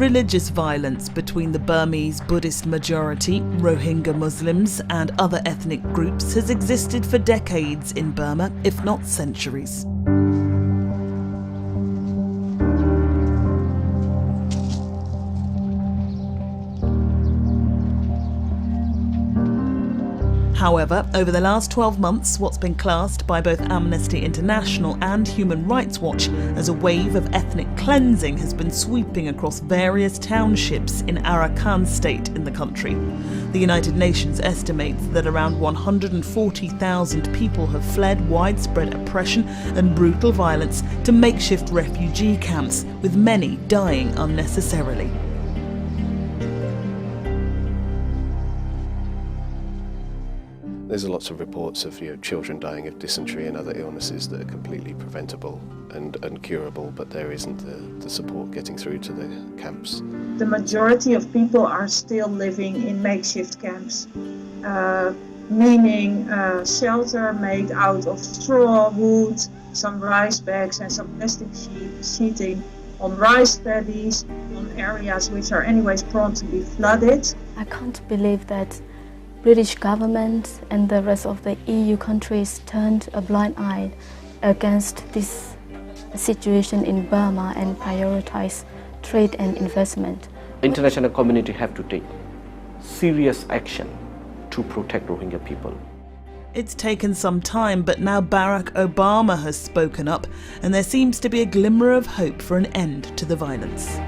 Religious violence between the Burmese Buddhist majority, Rohingya Muslims and other ethnic groups has existed for decades in Burma, if not centuries. However, over the last 12 months, what's been classed by both Amnesty International and Human Rights Watch as a wave of ethnic cleansing has been sweeping across various townships in Arakan state in the country. The United Nations estimates that around 140,000 people have fled widespread oppression and brutal violence to makeshift refugee camps, with many dying unnecessarily. There's lots of reports of children dying of dysentery and other illnesses that are completely preventable and curable, but there isn't the support getting through to the camps. The majority of people are still living in makeshift camps, meaning shelter made out of straw, wood, some rice bags and some plastic sheeting on rice paddies, on areas which are anyways prone to be flooded. I can't believe that British government and the rest of the EU countries turned a blind eye against this situation in Burma and prioritize trade and investment. International community have to take serious action to protect Rohingya people. It's taken some time, but now Barack Obama has spoken up, and there seems to be a glimmer of hope for an end to the violence.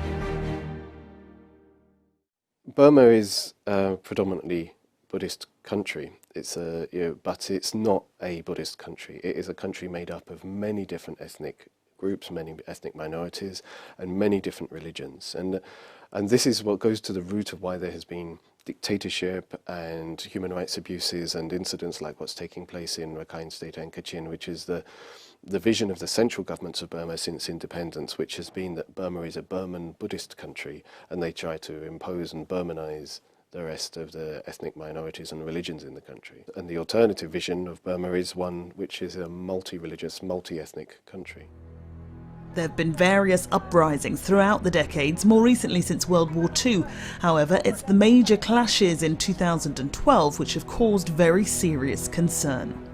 Burma is predominantly Buddhist country. But it's not a Buddhist country. It is a country made up of many different ethnic groups, many ethnic minorities, and many different religions. And this is what goes to the root of why there has been dictatorship and human rights abuses and incidents like what's taking place in Rakhine State and Kachin, which is the vision of the central governments of Burma since independence, which has been that Burma is a Burman Buddhist country, and they try to impose and Burmanize the rest of the ethnic minorities and religions in the country. And the alternative vision of Burma is one which is a multi-religious, multi-ethnic country. There have been various uprisings throughout the decades, more recently since World War II. However, it's the major clashes in 2012 which have caused very serious concern.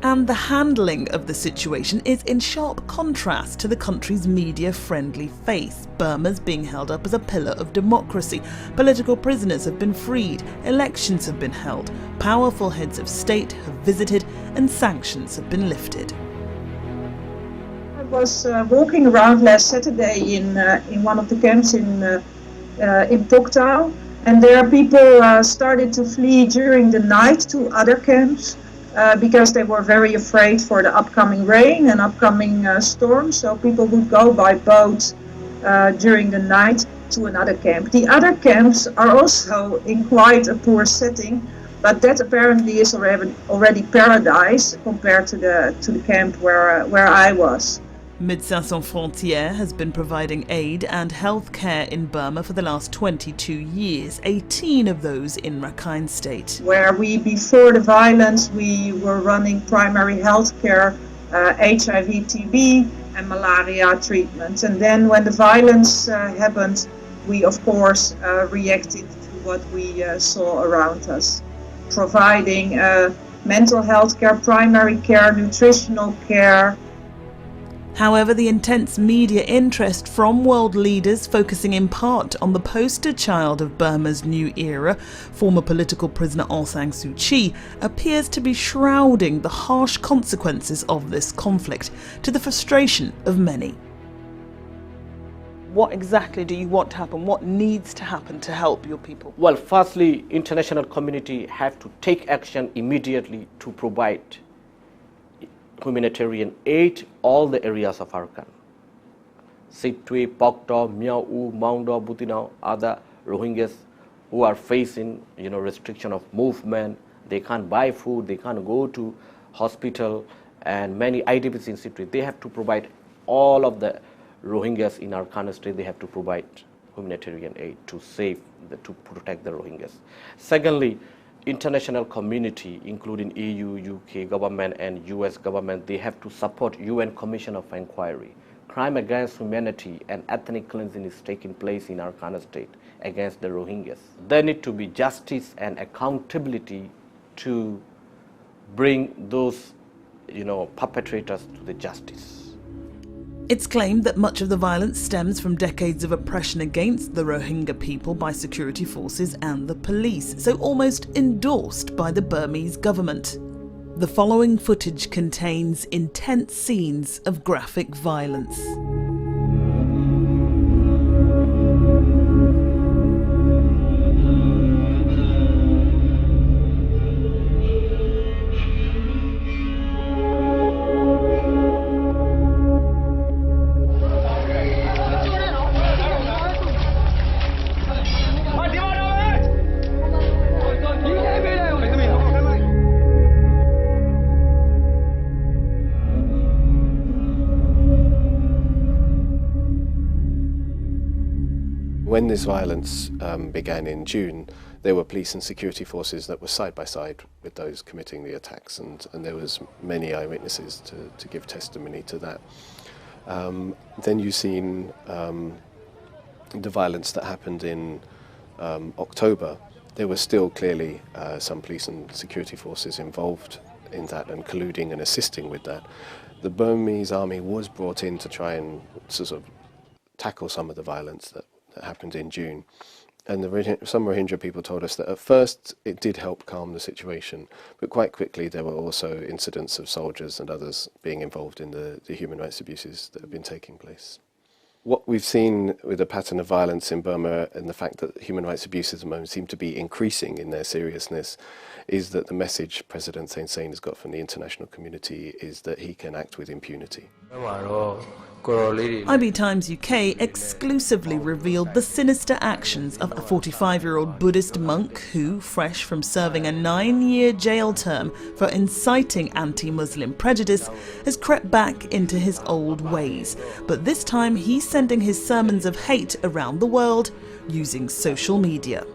And the handling of the situation is in sharp contrast to the country's media-friendly face. Burma's being held up as a pillar of democracy. Political prisoners have been freed, elections have been held, powerful heads of state have visited, and sanctions have been lifted. I was walking around last Saturday in one of the camps in Puktao, and there people started to flee during the night to other camps. Because they were very afraid for the upcoming rain and upcoming storm, so people would go by boat during the night to another camp. The other camps are also in quite a poor setting, but that apparently is already paradise compared to the camp where I was. Médecins Sans Frontières has been providing aid and health care in Burma for the last 22 years, 18 of those in Rakhine State. Where before the violence, we were running primary health care, HIV, TB and malaria treatments. And then when the violence happened, we of course reacted to what we saw around us, providing mental health care, primary care, nutritional care. However, the intense media interest from world leaders, focusing in part on the poster child of Burma's new era, former political prisoner Aung San Suu Kyi, appears to be shrouding the harsh consequences of this conflict, to the frustration of many. What exactly do you want to happen? What needs to happen to help your people? Well, firstly, international community have to take action immediately to provide humanitarian aid all the areas of Arakan. Sitwe, Pokto, Miao, Maungdo, Butinao, other Rohingyas who are facing restriction of movement. They can't buy food, they can't go to hospital, and many IDPs in Sitwe. They have to provide all of the Rohingyas in Arakan state. They have to provide humanitarian aid to protect the Rohingyas. Secondly, international community, including EU, UK government and US government, they have to support UN Commission of Inquiry crime against humanity and ethnic cleansing is taking place in Arakan state against the Rohingyas. There need to be justice and accountability to bring those, perpetrators to the justice. It's claimed that much of the violence stems from decades of oppression against the Rohingya people by security forces and the police, so almost endorsed by the Burmese government. The following footage contains intense scenes of graphic violence. When this violence began in June, there were police and security forces that were side by side with those committing the attacks, and there was many eyewitnesses to give testimony to that. Then you've seen the violence that happened in October. There were still clearly some police and security forces involved in that and colluding and assisting with that. The Burmese army was brought in to try and sort of tackle some of the violence that happened in June. And some Rohingya people told us that at first it did help calm the situation, but quite quickly there were also incidents of soldiers and others being involved in the human rights abuses that have been taking place. What we've seen with the pattern of violence in Burma and the fact that human rights abuses at the moment seem to be increasing in their seriousness is that the message President Thein Sein has got from the international community is that he can act with impunity. IB Times UK exclusively revealed the sinister actions of a 45-year-old Buddhist monk who, fresh from serving a 9-year jail term for inciting anti-Muslim prejudice, has crept back into his old ways. But this time he's sending his sermons of hate around the world using social media.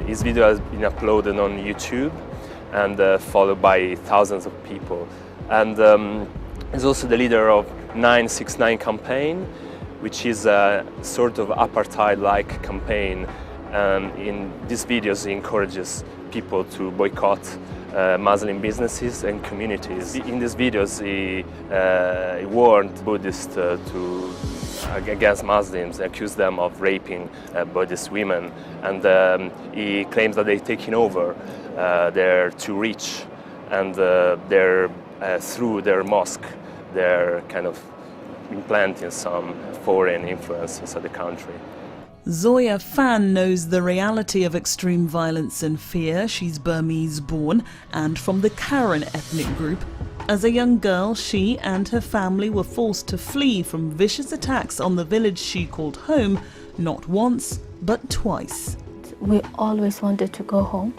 His video has been uploaded on YouTube and followed by thousands of people. And he's also the leader of 969 campaign, which is a sort of apartheid-like campaign. In these videos, he encourages people to boycott Muslim businesses and communities. In these videos, he warned Buddhists against Muslims, accused them of raping Buddhist women, and he claims that they're taking over. They're too rich, and through their mosque, they're kind of implanting some foreign influence inside the country. Zoya Fan knows the reality of extreme violence and fear. She's Burmese born and from the Karen ethnic group. As a young girl, she and her family were forced to flee from vicious attacks on the village she called home, not once, but twice. We always wanted to go home,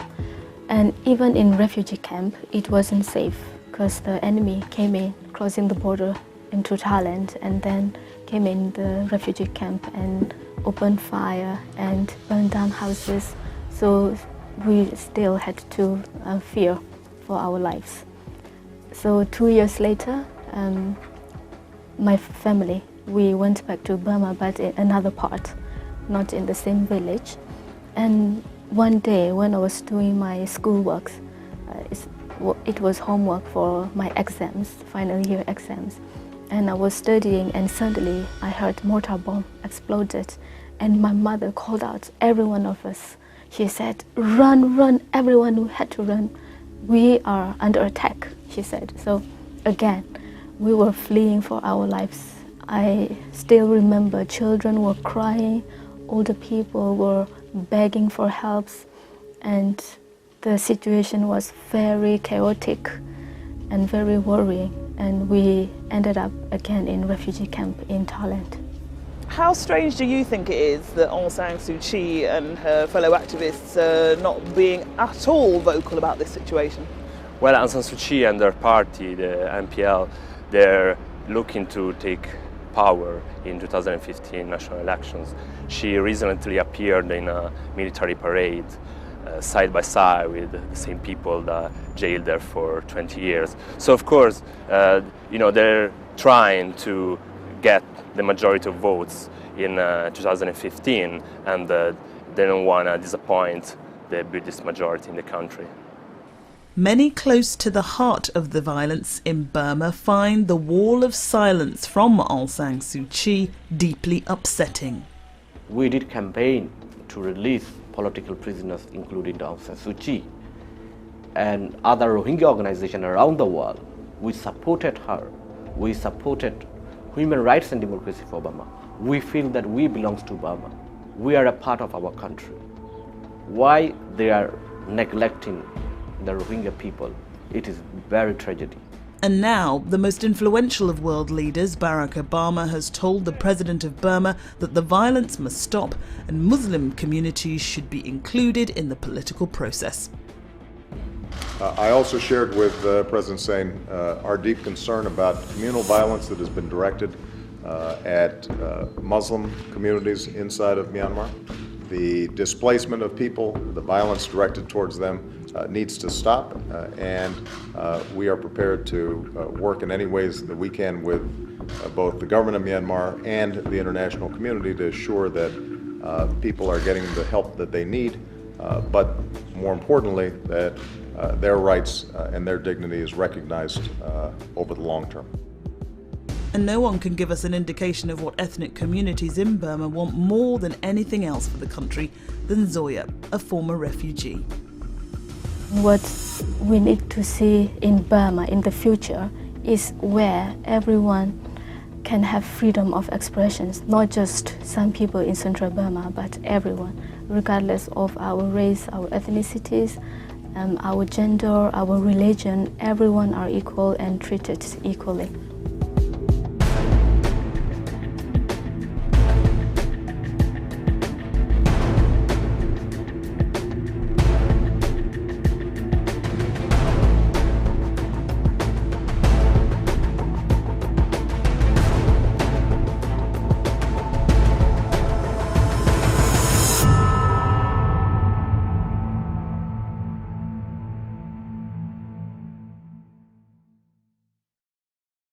and even in refugee camp, it wasn't safe because the enemy came in, crossing the border into Thailand, and then came in the refugee camp and opened fire and burned down houses. So we still had to fear for our lives. So 2 years later, my family, we went back to Burma, but in another part, not in the same village. And one day when I was doing my schoolwork, it was homework for my exams, final year exams. And I was studying, and suddenly I heard mortar bomb exploded. And my mother called out every one of us. She said, "Run, run, everyone who had to run. We are under attack," she said. So again, we were fleeing for our lives. I still remember children were crying, older people were begging for help, and the situation was very chaotic and very worrying. And we ended up again in refugee camp in Thailand. How strange do you think it is that Aung San Suu Kyi and her fellow activists are not being at all vocal about this situation? Well, Aung San Suu Kyi and their party, the MPL, they're looking to take power in 2015 national elections. She recently appeared in a military parade side by side with the same people that jailed there for 20 years. So of course, they're trying to get the majority of votes in 2015, and they don't want to disappoint the Buddhist majority in the country. Many close to the heart of the violence in Burma find the wall of silence from Aung San Suu Kyi deeply upsetting. We did campaign to release political prisoners, including Aung San Suu Kyi, and other Rohingya organizations around the world. We supported her. We supported human rights and democracy for Burma. We feel that we belong to Burma. We are a part of our country. Why they are neglecting the Rohingya people, it is very tragedy. And now, the most influential of world leaders, Barack Obama, has told the president of Burma that the violence must stop and Muslim communities should be included in the political process. I also shared with President Sein our deep concern about communal violence that has been directed at Muslim communities inside of Myanmar. The displacement of people, the violence directed towards them needs to stop, and we are prepared to work in any ways that we can with both the government of Myanmar and the international community to ensure that people are getting the help that they need, but more importantly, that their rights and their dignity is recognized over the long term. And no one can give us an indication of what ethnic communities in Burma want more than anything else for the country than Zoya, a former refugee. What we need to see in Burma in the future is where everyone can have freedom of expressions, not just some people in central Burma, but everyone, regardless of our race, our ethnicities, our gender, our religion. Everyone are equal and treated equally.